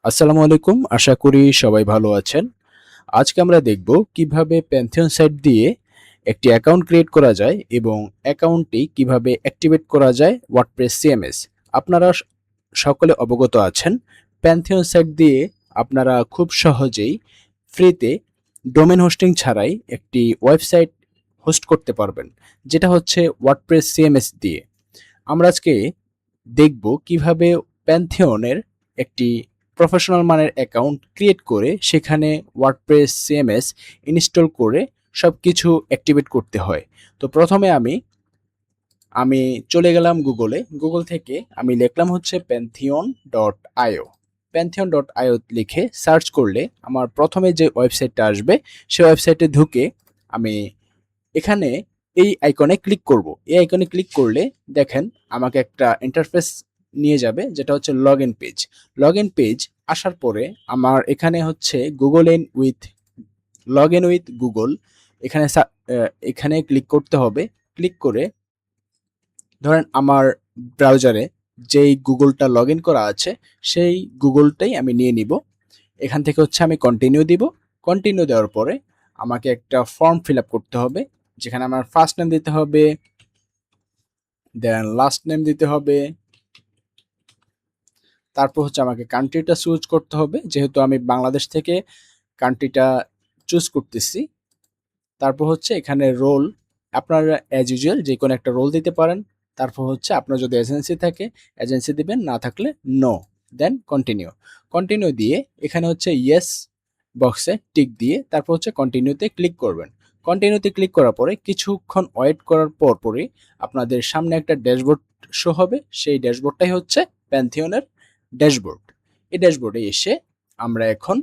আসসালামু আলাইকুম। আশা করি সবাই ভালো আছেন। আজকে আমরা দেখব কিভাবে প্যান্থিয়ন সাইট দিয়ে একটি অ্যাকাউন্ট ক্রিয়েট করা যায় এবং অ্যাকাউন্টটি কিভাবে অ্যাক্টিভেট করা যায় ওয়ার্ডপ্রেস সিএমএস। আপনারা সকলে অবগত আছেন প্যান্থিয়ন সাইট দিয়ে আপনারা খুব সহজেই ফ্রিতে ডোমেন হোস্টিং ছাড়াই একটি ওয়েবসাইট হোস্ট করতে পারবেন, যেটা হচ্ছে ওয়ার্ডপ্রেস সিএমএস দিয়ে। আমরা আজকে দেখব কিভাবে প্যান্থিয়নের একটি প্রফেশনাল মানের অ্যাকাউন্ট ক্রিয়েট করে সেখানে ওয়ার্ডপ্রেস সিএমএস ইনস্টল করে সবকিছু অ্যাক্টিভেট করতে হয়। তো প্রথমে আমি চলে গেলাম গুগলে। গুগল থেকে আমি লিখলাম হচ্ছে pantheon.io। pantheon.io লিখে সার্চ করলে আমার প্রথমে যে ওয়েবসাইটটা আসবে সেই ওয়েবসাইটে ঢুকে আমি এখানে এই আইকনে ক্লিক করব। এই আইকনে ক্লিক করলে দেখেন আমাকে একটা ইন্টারফেস নিয়ে যাবে, যেটা হচ্ছে log in page. Log in page আসার পরে আমার এখানে হচ্ছে লগ ইন উইথ গুগল, এখানে এখানে ক্লিক করতে হবে। ক্লিক করে ধরেন আমার ব্রাউজারে যেই গুগলটা লগ ইন করা আছে সেই গুগলটাই আমি নিয়ে নিব। এখান থেকে হচ্ছে আমি কন্টিনিউ দিব। কন্টিনিউ দেওয়ার পরে আমাকে একটা ফর্ম ফিল আপ করতে হবে, যেখানে আমার ফার্স্ট নেম দিতে হবে, দেন লাস্ট নেম দিতে হবে। তারপর হচ্ছে আমাকে কান্ট্রিটা চুজ করতে হবে, যেহেতু আমি বাংলাদেশ থেকে কান্ট্রিটা চুজ করতেছি। তারপর হচ্ছে এখানে রোল, আপনারা অ্যাজ ইউজুয়াল যে কোনো একটা রোল দিতে পারেন। তারপর হচ্ছে আপনার যদি এজেন্সি থাকে এজেন্সি দিবেন, না থাকলে নো। দেন কন্টিনিউ। কন্টিনিউ দিয়ে এখানে হচ্ছে ইয়েস বক্সে টিক দিয়ে তারপর হচ্ছে কন্টিনিউতে ক্লিক করবেন। কন্টিনিউতে ক্লিক করার পরে কিছুক্ষণ ওয়েট করার পরই আপনাদের সামনে একটা ড্যাশবোর্ড শো হবে। সেই ড্যাশবোর্ডটাই হচ্ছে প্যান্থিয়নের ড্যাশবোর্ড। এই ড্যাশবোর্ডে এসে আমরা এখন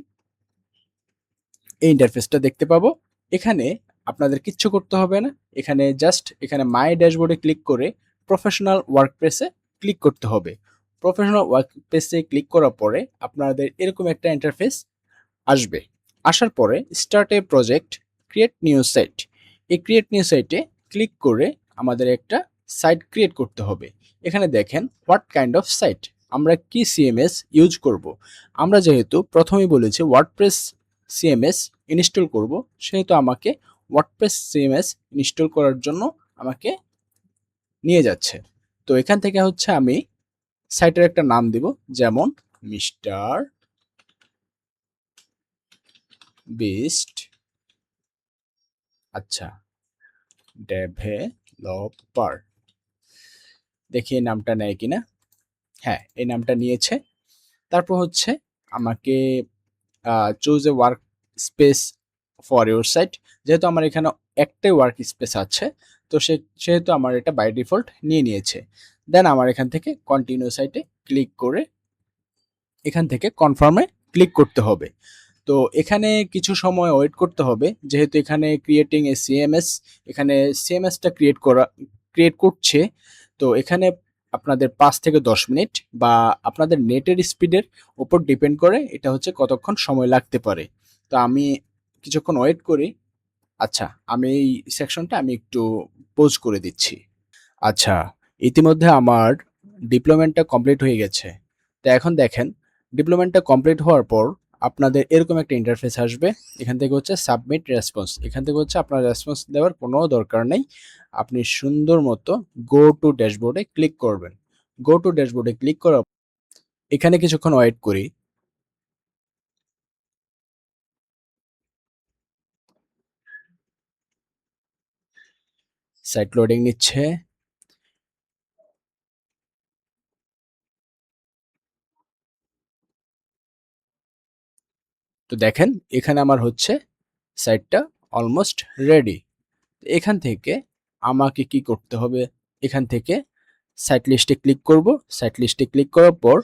এই ইন্টারফেসটা দেখতে পাবো। এখানে আপনাদের কিচ্ছু করতে হবে না। এখানে জাস্ট এখানে মাই ড্যাশবোর্ডে ক্লিক করে প্রফেশনাল ওয়ার্কপ্লেসে ক্লিক করতে হবে। প্রফেশনাল ওয়ার্কপ্লেসে ক্লিক করার পরে আপনাদের এরকম একটা ইন্টারফেস আসবে। আসার পরে start a project, create new site. এই ক্রিয়েট নিউ সাইটে ক্লিক করে আমাদের একটা সাইট ক্রিয়েট করতে হবে। এখানে দেখেন হোয়াট কাইন্ড অফ সাইট, আমরা কি সিএমএস ইউজ করব। আমরা যেহেতু প্রথমেই বলেছি ওয়ার্ডপ্রেস সিএমএস ইনস্টল করব, সেহেতু আমাকে ওয়ার্ডপ্রেস সিএমএস ইনস্টল করার জন্য আমাকে নিয়ে যাচ্ছে। তো এখান থেকে হচ্ছে আমি সাইটের একটা নাম দিব, যেমন মিস্টার বিস্ট আচ্ছা ডেভেলপার। দেখি এই নামটা নেয় কিনা। হ্যাঁ, এই নামটা নিয়েছে। তারপর হচ্ছে আমাকে choose a workspace for your site. যেহেতু আমার এখানে একটাই ওয়ার্ক স্পেস আছে, তো সেহেতু আমার এটা বাই ডিফল্ট নিয়ে নিয়েছে। দেন আমার এখান থেকে কন্টিনিউ সাইটে ক্লিক করে এখান থেকে কনফার্মে ক্লিক করতে হবে। তো এখানে কিছু সময় ওয়েট করতে হবে, যেহেতু এখানে ক্রিয়েটিং এ সিএমএস, এখানে সিএমএসটা ক্রিয়েট করছে। তো এখানে আপনাদের 5 থেকে 10 মিনিট বা আপনাদের নেটের স্পিডের উপর ডিপেন্ড করে এটা হচ্ছে কতক্ষণ সময় লাগতে পারে। তো আমি কিছুক্ষণ ওয়েট করি। আচ্ছা, আমি এই সেকশনটা আমি একটু পজ করে দিচ্ছি। আচ্ছা, ইতিমধ্যে আমার ডিপ্লয়মেন্টটা কমপ্লিট হয়ে গেছে। তো এখন দেখেন ডিপ্লয়মেন্টটা কমপ্লিট হওয়ার পর আপনাদের এরকম একটা ইন্টারফেস আসবে। এখান থেকে হচ্ছে সাবমিট রেসপন্স। এখান থেকে হচ্ছে আপনার রেসপন্স দেওয়ার কোনো দরকার নেই। আপনি সুন্দর মতো গো টু ড্যাশবোর্ডে ক্লিক করবেন। গো টু ড্যাশবোর্ডে ক্লিক করার এখানে কিছুক্ষণ ওয়েট করি। সাইট লোডিং নিচ্ছে। তো দেখেন এখানে আমার হচ্ছে সাইটটা অলমোস্ট রেডি। এখান থেকে আমাকে কি করতে হবে, এখান থেকে সাইট লিস্টে ক্লিক করব। সাইট লিস্টে ক্লিক করার পর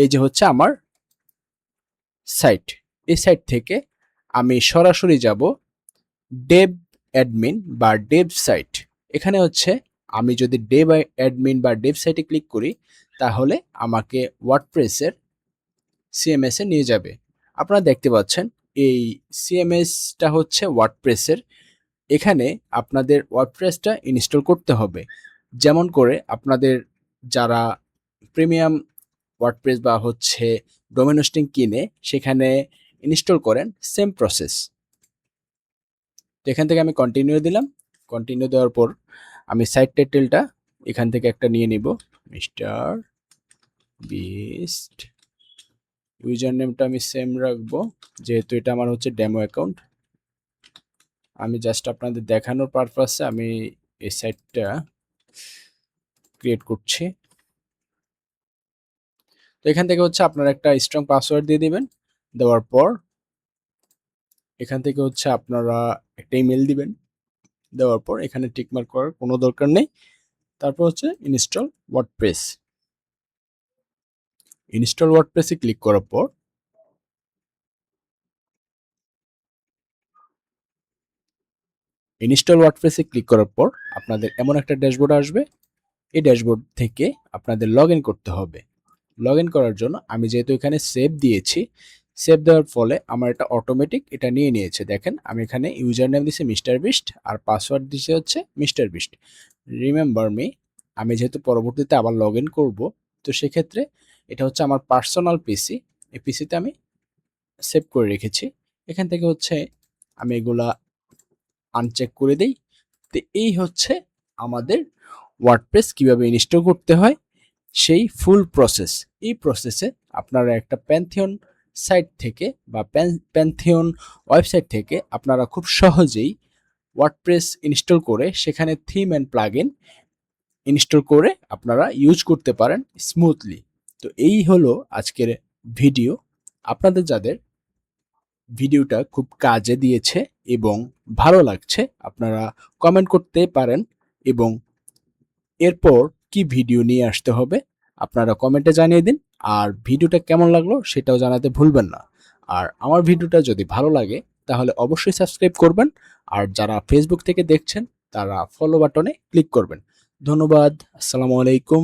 এই যে হচ্ছে আমার সাইট। এই সাইট থেকে আমি সরাসরি যাব ডেভ অ্যাডমিন বা ডেভ সাইট। এখানে হচ্ছে আমি যদি ডেভ অ্যাডমিন বা ডেভ সাইটে ক্লিক করি তাহলে আমাকে ওয়ার্ডপ্রেসের সিএমএস এ নিয়ে যাবে। আপনারা দেখতে পাচ্ছেন এই সিএমএসটা হচ্ছে ওয়ার্ডপ্রেসের। এখানে আপনাদের ওয়ার্ডপ্রেসটা ইনস্টল করতে হবে। যেমন করে আপনাদের যারা প্রিমিয়াম ওয়ার্ডপ্রেস বা হচ্ছে ডোমেন হোস্টিং কিনে সেখানে ইনস্টল করেন, সেম প্রসেস। তো এখান থেকে আমি কন্টিনিউ দিলাম। কন্টিনিউ দেওয়ার পর আমি সাইট টাইটেলটা এখান থেকে একটা নিয়ে নিব, মিস্টার বিস্ট। ইউজার নেমটা আমি সেম রাখবো, যেহেতু এটা আমার হচ্ছে ডেমো অ্যাকাউন্ট। আমি জাস্ট আপনাদের দেখানোর পারপাসে আমি এই সাইটটা ক্রিয়েট করছি। তো এখান থেকে হচ্ছে আপনারা একটা স্ট্রং পাসওয়ার্ড দিয়ে দিবেন। দেওয়ার পর এখান থেকে হচ্ছে আপনারা একটা ইমেল দিবেন। দেওয়ার পর এখানে টিকমার্ক করার কোনো দরকার নেই। তারপর হচ্ছে ইনস্টল ওয়ার্ডপ্রেস। ইনস্টল ওয়ার্ডপ্রেসে ক্লিক করার পর আপনাদের এমন একটা ড্যাশবোর্ড আসবে। এই ড্যাশবোর্ড থেকে আপনাদের লগ ইন করতে হবে। লগ ইন করার জন্য আমি যেহেতু এখানে সেভ দিয়েছি, সেভ দেওয়ার ফলে আমার এটা অটোমেটিক এটা নিয়ে নিয়েছে। দেখেন আমি এখানে ইউজার নেম দিয়েছি মিস্টার বিস্ট আর পাসওয়ার্ড দিয়েছি হচ্ছে মিস্টার বিস্ট। Remember me. আমি যেহেতু পরবর্তীতে আবার লগ ইন করবো, তো সেক্ষেত্রে এটা হচ্ছে আমার পার্সোনাল পিসি। এই পিসিতে আমি সেভ করে রেখেছি। এখান থেকে হচ্ছে আমি এগুলা আনচেক করে দেই। তো এই হচ্ছে আমাদের ওয়ার্ডপ্রেস কিভাবে ইনস্টল করতে হয় সেই ফুল প্রসেস। এই প্রসেসে আপনারা একটা প্যান্থিয়ন সাইট থেকে বা প্যান্থিয়ন ওয়েবসাইট থেকে আপনারা খুব সহজেই ওয়ার্ডপ্রেস ইনস্টল করে সেখানে থিম অ্যান্ড প্লাগইন ইনস্টল করে আপনারা ইউজ করতে পারেন স্মুথলি। তো এই হলো আজকের ভিডিও। আপনাদের যাদের ভিডিওটা খুব কাজে দিয়েছে এবং ভালো লাগছে, আপনারা কমেন্ট করতে পারেন এবং এরপর কি ভিডিও নিয়ে আসতে হবে আপনারা কমেন্টে জানিয়ে দিন। আর ভিডিওটা কেমন লাগলো সেটাও জানাতে ভুলবেন না। আর আমার ভিডিওটা যদি ভালো লাগে তাহলে অবশ্যই সাবস্ক্রাইব করবেন। আর যারা ফেসবুক থেকে দেখছেন তারা ফলো বাটনে ক্লিক করবেন। ধন্যবাদ। আসসালামু আলাইকুম।